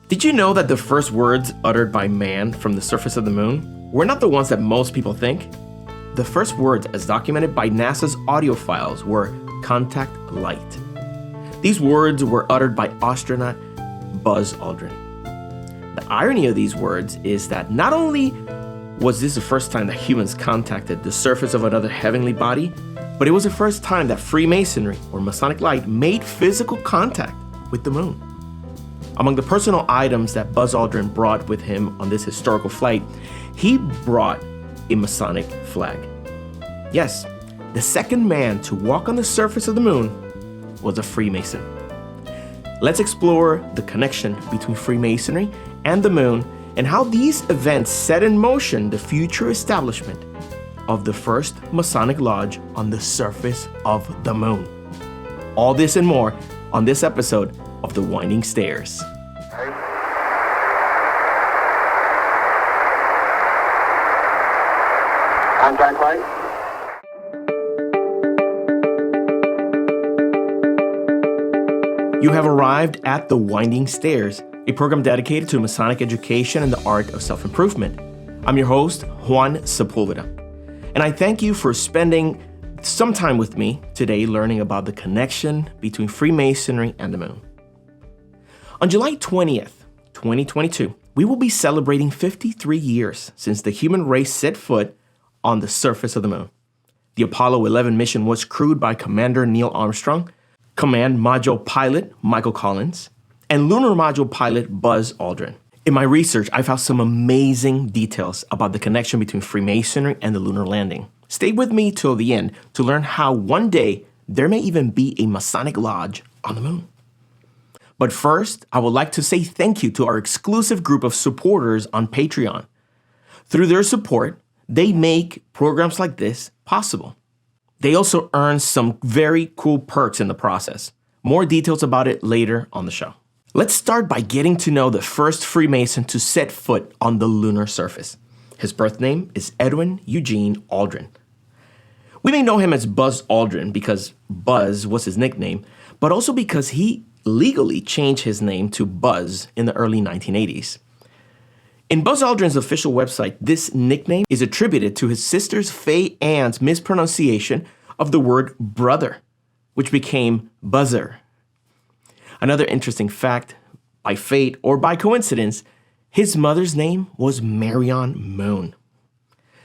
Did you know that the first words uttered by man from the surface of the moon were not the ones that most people think? The first words, as documented by NASA's audio files, were contact light. These words were uttered by astronaut Buzz Aldrin. The irony of these words is that not only was this the first time that humans contacted the surface of another heavenly body, but it was the first time that Freemasonry, or Masonic Light, made physical contact with the moon. Among the personal items that Buzz Aldrin brought with him on this historical flight, he brought a Masonic flag. Yes, the second man to walk on the surface of the moon was a Freemason. Let's explore the connection between Freemasonry and the moon and how these events set in motion the future establishment of the first Masonic Lodge on the surface of the moon. All this and more on this episode of The Winding Stairs. Contact light. You have arrived at The Winding Stairs, a program dedicated to Masonic education and the art of self-improvement. I'm your host, Juan Sepulveda, and I thank you for spending some time with me today learning about the connection between Freemasonry and the moon. On July 20th, 2022, we will be celebrating 53 years since the human race set foot on the surface of the moon. The Apollo 11 mission was crewed by Commander Neil Armstrong, Command Module Pilot Michael Collins, and Lunar Module Pilot Buzz Aldrin. In my research, I found some amazing details about the connection between Freemasonry and the Lunar Landing. Stay with me till the end to learn how one day there may even be a Masonic Lodge on the moon. But first, I would like to say thank you to our exclusive group of supporters on Patreon. Through their support, they make programs like this possible. They also earn some very cool perks in the process. More details about it later on the show. Let's start by getting to know the first Freemason to set foot on the lunar surface. His birth name is Edwin Eugene Aldrin. We may know him as Buzz Aldrin because Buzz was his nickname, but also because he legally changed his name to Buzz in the early 1980s. In Buzz Aldrin's official website, this nickname is attributed to his sister's Faye Ann's mispronunciation of the word brother, which became Buzzer. Another interesting fact, by fate or by coincidence, his mother's name was Marion Moon.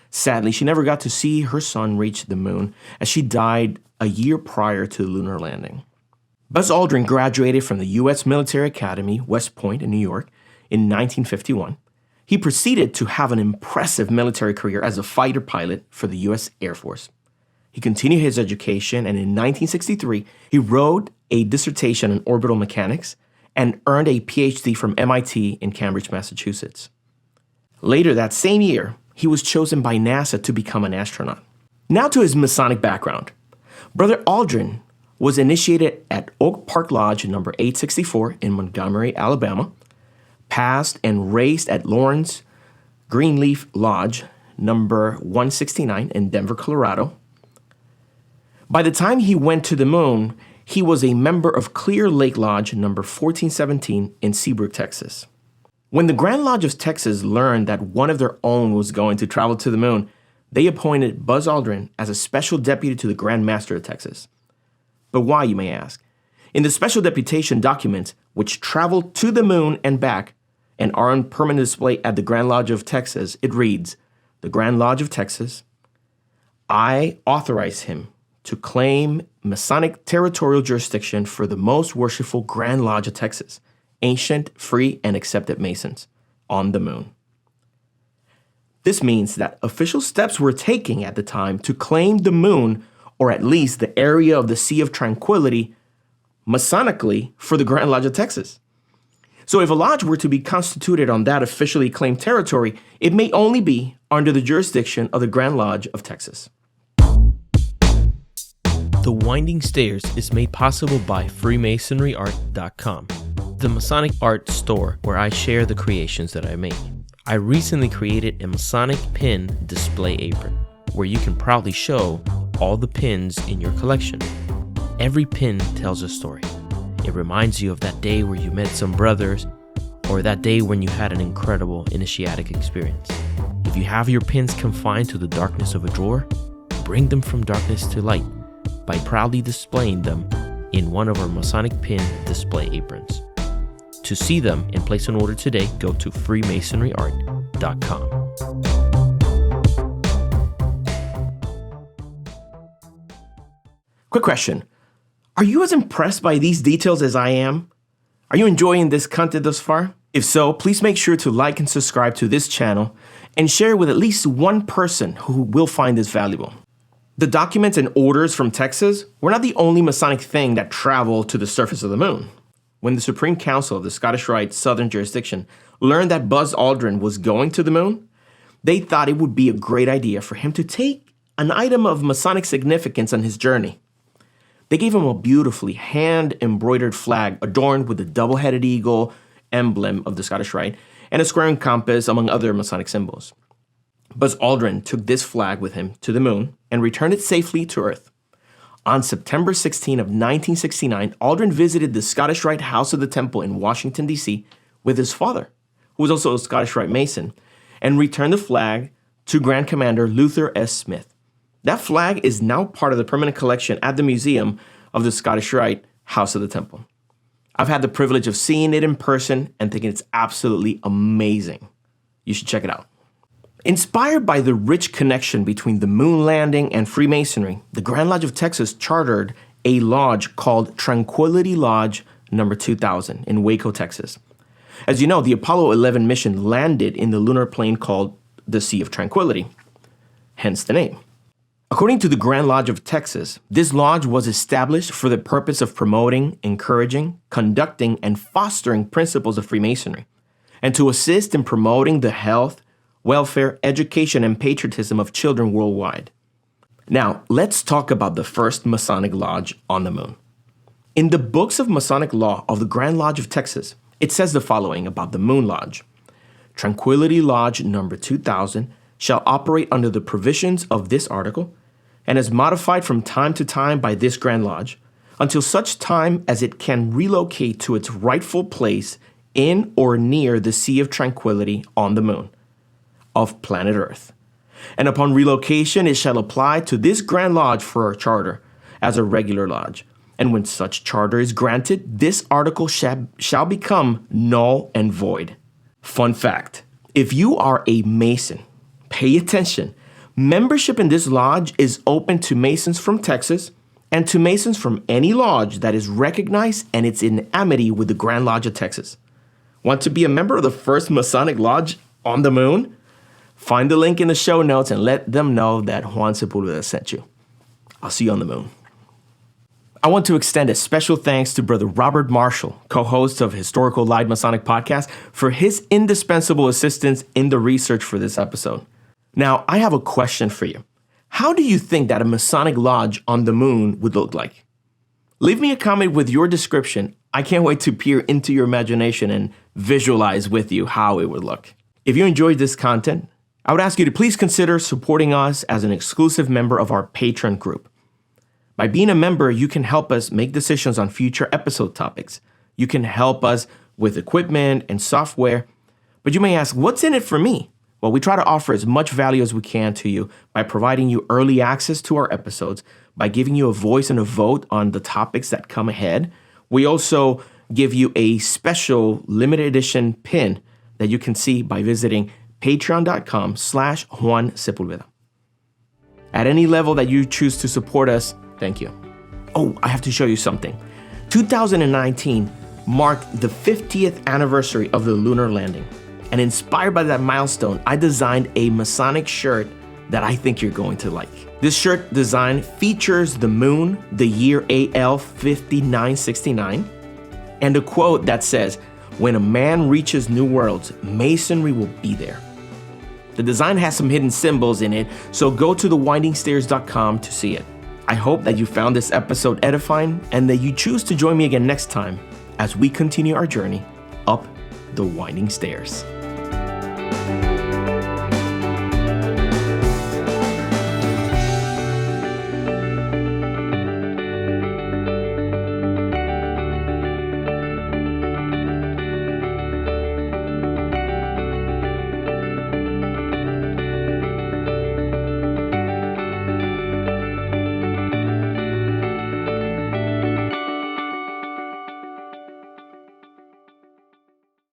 Sadly, she never got to see her son reach the moon as she died a year prior to the lunar landing. Buzz Aldrin graduated from the U.S. Military Academy, West Point in New York in 1951. He proceeded to have an impressive military career as a fighter pilot for the U.S. Air Force. He continued his education, and in 1963, he wrote a dissertation in orbital mechanics and earned a PhD from MIT in Cambridge, Massachusetts. Later that same year, he was chosen by NASA to become an astronaut. Now to his Masonic background. Brother Aldrin was initiated at Oak Park Lodge number 864 in Montgomery, Alabama, passed and raised at Lawrence Greenleaf Lodge number 169 in Denver, Colorado. By the time he went to the moon, he was a member of Clear Lake Lodge number 1417 in Seabrook, Texas. When the Grand Lodge of Texas learned that one of their own was going to travel to the moon, they appointed Buzz Aldrin as a special deputy to the Grand Master of Texas. But why, you may ask? In the special deputation documents, which traveled to the moon and back, and are on permanent display at the Grand Lodge of Texas, it reads, "The Grand Lodge of Texas, I authorize him to claim Masonic territorial jurisdiction for the most worshipful Grand Lodge of Texas, ancient, free, and accepted Masons, on the moon." This means that official steps were taken at the time to claim the moon, or at least the area of the Sea of Tranquility, Masonically for the Grand Lodge of Texas. So if a lodge were to be constituted on that officially claimed territory, it may only be under the jurisdiction of the Grand Lodge of Texas. The Winding Stairs is made possible by FreemasonryArt.com, the Masonic art store where I share the creations that I make. I recently created a Masonic pin display apron where you can proudly show all the pins in your collection. Every pin tells a story. It reminds you of that day where you met some brothers, or that day when you had an incredible initiatic experience. If you have your pins confined to the darkness of a drawer, bring them from darkness to light by proudly displaying them in one of our Masonic pin display aprons. To see them and place an order today, go to freemasonryart.com. Quick question. Are you as impressed by these details as I am? Are you enjoying this content thus far? If so, please make sure to like and subscribe to this channel and share with at least one person who will find this valuable. The documents and orders from Texas were not the only Masonic thing that traveled to the surface of the moon. When the Supreme Council of the Scottish Rite Southern Jurisdiction learned that Buzz Aldrin was going to the moon, they thought it would be a great idea for him to take an item of Masonic significance on his journey. They gave him a beautifully hand-embroidered flag adorned with the double-headed eagle emblem of the Scottish Rite and a square and compass, among other Masonic symbols. Buzz Aldrin took this flag with him to the moon and returned it safely to Earth. On September 16 of 1969, Aldrin visited the Scottish Rite House of the Temple in Washington, D.C. with his father, who was also a Scottish Rite Mason, and returned the flag to Grand Commander Luther S. Smith. That flag is now part of the permanent collection at the Museum of the Scottish Rite House of the Temple. I've had the privilege of seeing it in person and thinking it's absolutely amazing. You should check it out. Inspired by the rich connection between the Moon Landing and Freemasonry, the Grand Lodge of Texas chartered a lodge called Tranquility Lodge No. 2000 in Waco, Texas. As you know, the Apollo 11 mission landed in the lunar plain called the Sea of Tranquility, hence the name. According to the Grand Lodge of Texas, this lodge was established for the purpose of promoting, encouraging, conducting, and fostering principles of Freemasonry, and to assist in promoting the health, welfare, education, and patriotism of children worldwide. Now, let's talk about the first Masonic Lodge on the moon. In the books of Masonic law of the Grand Lodge of Texas, it says the following about the Moon Lodge. Tranquility Lodge No. 2000 shall operate under the provisions of this article, and is modified from time to time by this Grand Lodge, until such time as it can relocate to its rightful place in or near the Sea of Tranquility on the moon of planet Earth. And upon relocation, it shall apply to this Grand Lodge for a charter as a regular lodge. And when such charter is granted, this article shall become null and void. Fun fact, if you are a Mason, pay attention. Membership in this lodge is open to Masons from Texas and to Masons from any lodge that is recognized and it's in amity with the Grand Lodge of Texas. Want to be a member of the first Masonic Lodge on the moon? Find the link in the show notes and let them know that Juan Sepulveda sent you. I'll see you on the moon. I want to extend a special thanks to Brother Robert Marshall, co-host of Historical Light Masonic Podcast, for his indispensable assistance in the research for this episode. Now, I have a question for you. How do you think that a Masonic Lodge on the moon would look like? Leave me a comment with your description. I can't wait to peer into your imagination and visualize with you how it would look. If you enjoyed this content, I would ask you to please consider supporting us as an exclusive member of our Patreon group. By being a member, you can help us make decisions on future episode topics. You can help us with equipment and software. But you may ask, what's in it for me? Well, we try to offer as much value as we can to you by providing you early access to our episodes, by giving you a voice and a vote on the topics that come ahead. We also give you a special limited edition pin that you can see by visiting patreon.com/Juan Sepulveda. At any level that you choose to support us, thank you. Oh, I have to show you something. 2019 marked the 50th anniversary of the Lunar Landing. And inspired by that milestone, I designed a Masonic shirt that I think you're going to like. This shirt design features the moon, the year AL 5969, and a quote that says, "When a man reaches new worlds, Masonry will be there." The design has some hidden symbols in it, so go to thewindingstairs.com to see it. I hope that you found this episode edifying and that you choose to join me again next time as we continue our journey up the winding stairs.